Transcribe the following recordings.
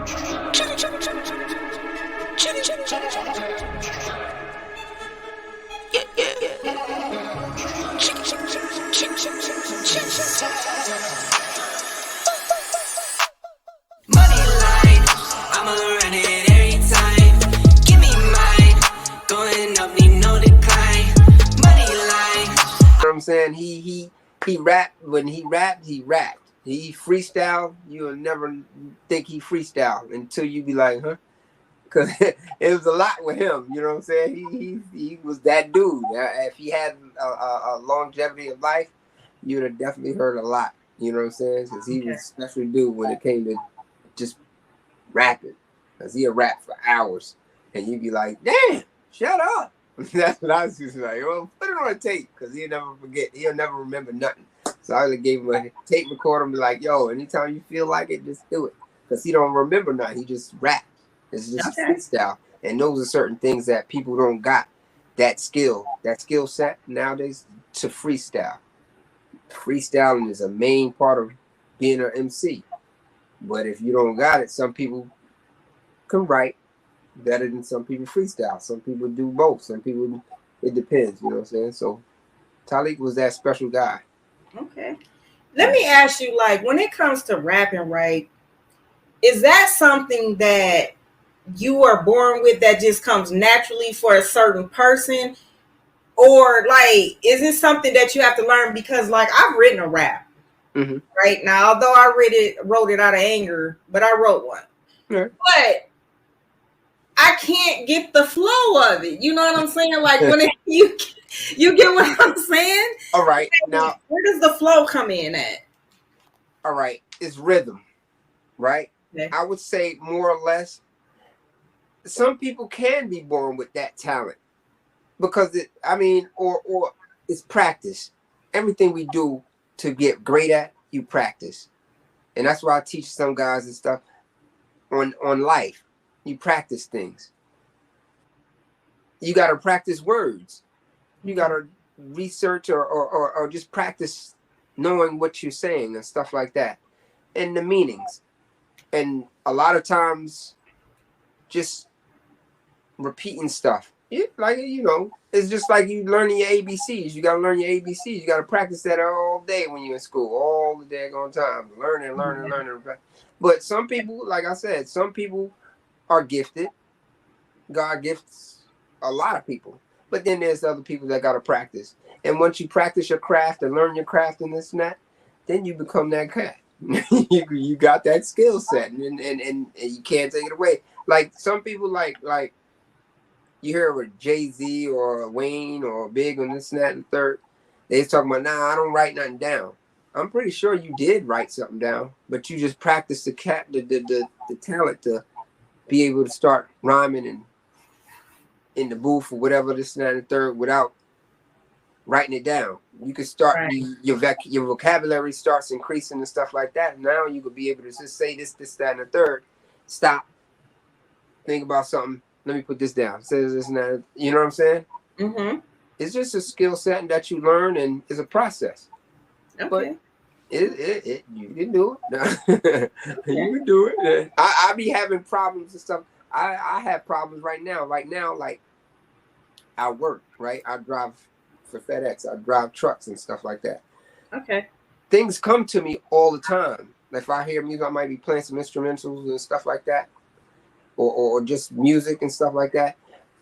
Money line, I'ma run it every time. Give me mine, going up, need no decline. Money line. You know what I'm saying? He rapped. When he rapped, he rapped. He freestyle. You'll never think he freestyle until you be like, huh? Because it was a lot with him. You know what I'm saying? He was that dude. If he had a longevity of life, you'd have definitely heard a lot. You know what I'm saying? Because he was a special dude when it came to just rapping. Because he'll rap for hours. And you'd be like, damn, shut up. That's what I was just like, well, put it on tape. Because he'll never forget. He'll never remember nothing. So I gave him a tape recorder and be like, yo, anytime you feel like it, just do it. Because he don't remember nothing. He just raps. It's just freestyle. And those are certain things that people don't got. That skill set nowadays to freestyle. Freestyling is a main part of being an MC. But if you don't got it, some people can write better than some people freestyle. Some people do both. Some people, it depends, you know what I'm saying? So Talik was that special guy. Okay. Let me ask you, like, when it comes to rapping, right, is that something that you are born with that just comes naturally for a certain person? Or, like, is it something that you have to learn? Because, like, I've written a rap, right? Now, although I wrote it out of anger, but I wrote one. Yeah. But I can't get the flow of it. You know what I'm saying? Like, when you get what I'm saying? All right. Now, where does the flow come in at? All right. It's rhythm, right? Okay. I would say more or less, some people can be born with that talent. Because or it's practice. Everything we do to get great at, you practice. And that's why I teach some guys and stuff on life. You practice things. You gotta practice words. You gotta research or just practice knowing what you're saying and stuff like that. And the meanings. And a lot of times just repeating stuff. Yeah, like, you know, it's just like you learning your ABCs. You got to learn your ABCs. You got to practice that all day when you're in school, all the daggone time. Learning. But some people, like I said, some people are gifted. God gifts a lot of people. But then there's other people that got to practice. And once you practice your craft and learn your craft and this and that, then you become that cat. you got that skill set and you can't take it away. Like some people like you hear with Jay-Z or Wayne or Big and this and that and the third, they's talking about, nah, I don't write nothing down. I'm pretty sure you did write something down, but you just practiced the talent to be able to start rhyming and in the booth or whatever this and that and the third without writing it down. You could start your vocabulary starts increasing and stuff like that. Now you could be able to just say this, that, and the third. Stop. Think about something. Let me put this down. Says this and that. You know what I'm saying? Mm-hmm. It's just a skill set that you learn, and it's a process. Okay. But you can do it. You can do it. I be having problems and stuff. I have problems right now. Right now, like I work, right? I drive for FedEx. I drive trucks and stuff like that. Okay. Things come to me all the time. If I hear music, I might be playing some instrumentals and stuff like that. Or just music and stuff like that.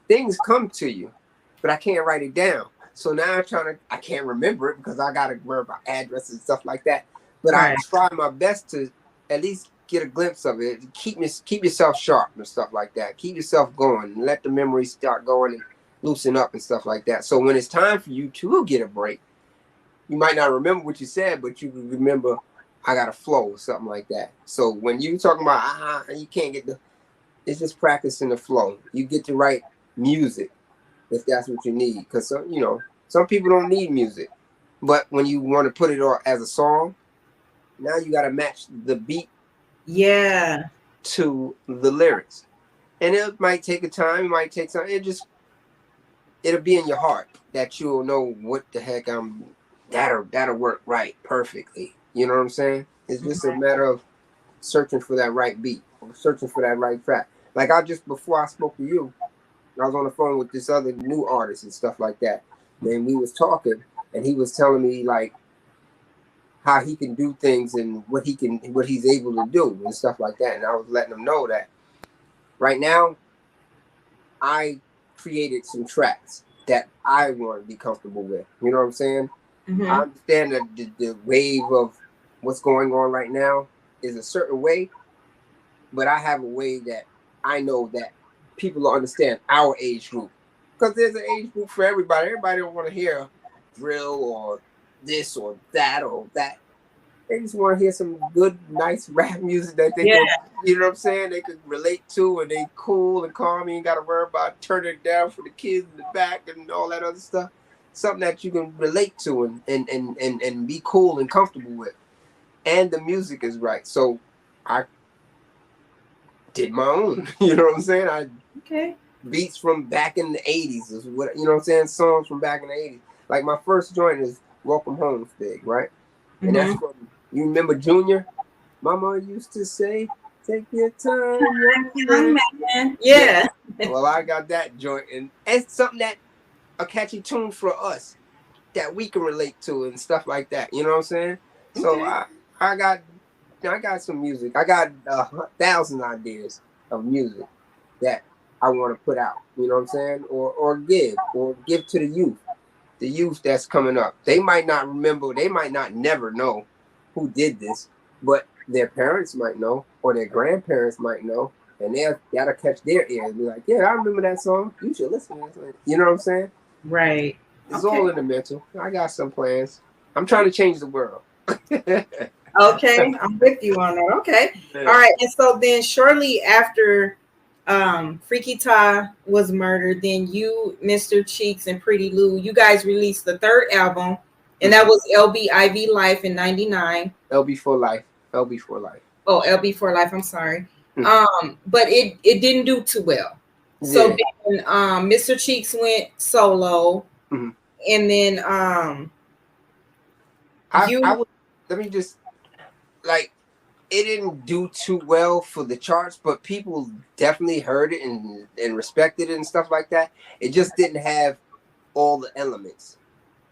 Things come to you, but I can't write it down. So now I can't remember it because I got to worry about addresses and stuff like that. But I try my best to at least get a glimpse of it. Keep yourself sharp and stuff like that. Keep yourself going. Let the memories start going and loosen up and stuff like that. So when it's time for you to get a break, you might not remember what you said, but you can remember I got a flow or something like that. So when you talking about you can't get it's just practicing the flow. You get to write music if that's what you need. Because, some people don't need music. But when you want to put it on as a song, now you got to match the beat to the lyrics. And it might take a time. It might take some. It'll be in your heart that you'll know what the heck that'll work right perfectly. You know what I'm saying? It's just a matter of searching for that right beat. searching for that right track. Like before I spoke to you, I was on the phone with this other new artist and stuff like that. And we was talking, and he was telling me like how he can do things and what he's able to do and stuff like that. And I was letting him know that right now I created some tracks that I want to be comfortable with. You know what I'm saying? Mm-hmm. I understand that the wave of what's going on right now is a certain way, but I have a way that I know that people will understand our age group. Because there's an age group for everybody. Everybody don't want to hear drill or this or that or that. They just want to hear some good, nice rap music that they can, you know what I'm saying, they could relate to, and they cool and calm. You ain't got to worry about turning it down for the kids in the back and all that other stuff. Something that you can relate to and be cool and comfortable with. And the music is right. So I did my own, you know what I'm saying? Beats from back in the 80s is what, you know what I'm saying? Songs from back in the 80s. Like my first joint is Welcome Home, Spig, right? Mm-hmm. And that's from, you remember Junior? Mama used to say, take your time, young man. Yeah. Well, I got that joint, and it's something that a catchy tune for us that we can relate to and stuff like that. You know what I'm saying? Okay. So I got some music. I got 1,000 ideas of music that I want to put out. You know what I'm saying? Or give to the youth that's coming up. They might not remember. They might not never know who did this, but their parents might know, or their grandparents might know, and that'll catch their ear and be like, "Yeah, I remember that song. You should listen to it." You know what I'm saying? Right. It's all in the mental. I got some plans. I'm trying to change the world. Okay, I'm with you on that. Okay. Yeah. All right. And so then shortly after Freaky Tah was murdered, then you, Mr. Cheeks, and Pretty Lou, you guys released the third album, and that was LB IV Life in '99. LB for Life. LB for Life. Oh, LB for Life. I'm sorry. But it didn't do too well. So then Mr. Cheeks went solo, and then let me just, like, it didn't do too well for the charts, but people definitely heard it and respected it and stuff like that. It just didn't have all the elements.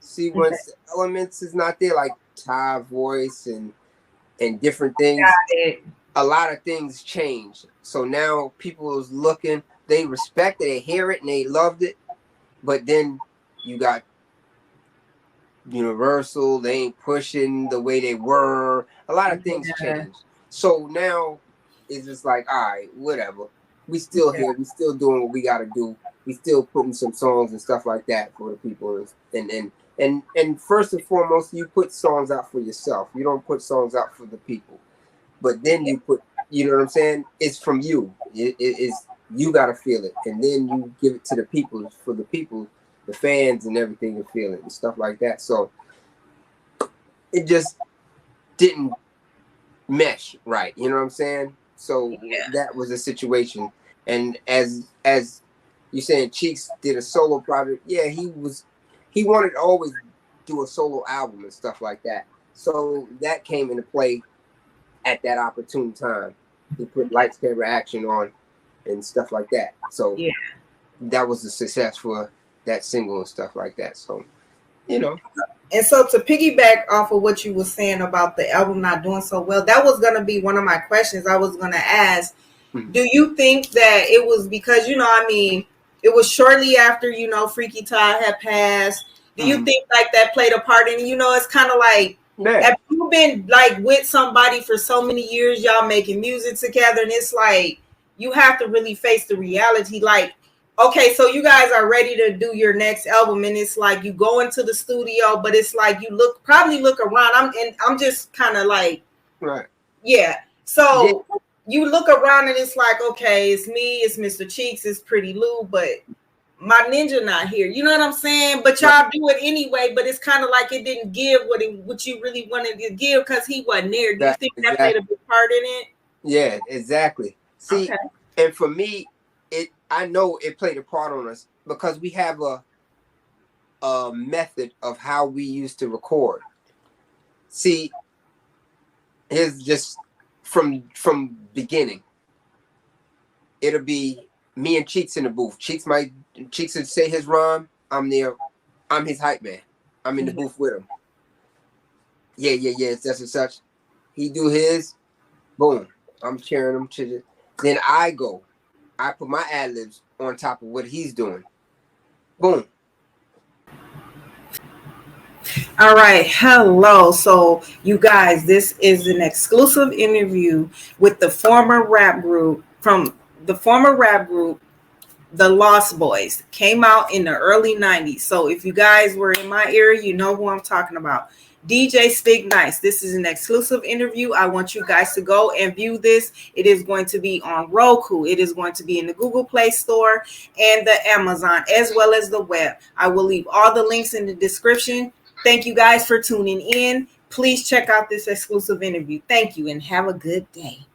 See, once the elements is not there, like Ty voice and different things, a lot of things changed. So now people is looking, they respect it, they hear it, and they loved it. But then you got Universal, they ain't pushing the way they were. A lot of things changed. So now it's just like, all right, whatever. We still here. We still doing what we got to do. We still putting some songs and stuff like that for the people. And first and foremost, you put songs out for yourself. You don't put songs out for the people. But then you put, you know what I'm saying? It's from you. It's you got to feel it. And then you give it to the people, for the people, the fans and everything to feel it and stuff like that. So it just didn't mesh right. You know what I'm saying? So that was a situation. And as you saying, Cheeks did a solo project. Yeah, he wanted to always do a solo album and stuff like that. So that came into play at that opportune time. He put Lights, Camera, Action on and stuff like that. So that was a success for that single and stuff like that. So, you know. And so to piggyback off of what you were saying about the album not doing so well, that was going to be one of my questions I was going to ask. Do you think that it was because, it was shortly after, Freaky Tah had passed. Do you think like that played a part in it? It's kind of like, have you been like with somebody for so many years, y'all making music together, and it's like, you have to really face the reality. Like, okay, so you guys are ready to do your next album, and it's like you go into the studio, but it's like you probably look around. I'm just kind of like, right, So you look around, and it's like, okay, it's me, it's Mr. Cheeks, it's Pretty Lou, but my ninja not here. You know what I'm saying? But y'all do it anyway. But it's kind of like it didn't give what you really wanted to give because he wasn't there. Do you think that played a big part in it? Yeah, exactly. See, and for me, I know it played a part on us because we have a method of how we used to record. See, here's just from beginning. it'll be me and Cheeks in the booth. Cheeks would say his rhyme. I'm there. I'm his hype man. I'm in the booth with him. Yeah, it's such and such. He do his. Boom. I'm cheering him to the. Then I go. I put my ad libs on top of what he's doing. Boom. All right. Hello. So, you guys, this is an exclusive interview with the former rap group The Lost Boys. Came out in the early 90s. So, if you guys were in my area, you know who I'm talking about. DJ Spigg-Nice. This is an exclusive interview. I want you guys to go and view this. It is going to be on Roku. It is going to be in the Google Play Store and the Amazon, as well as the web. I will leave all the links in the description. Thank you guys for tuning in. Please check out this exclusive interview. Thank you and have a good day.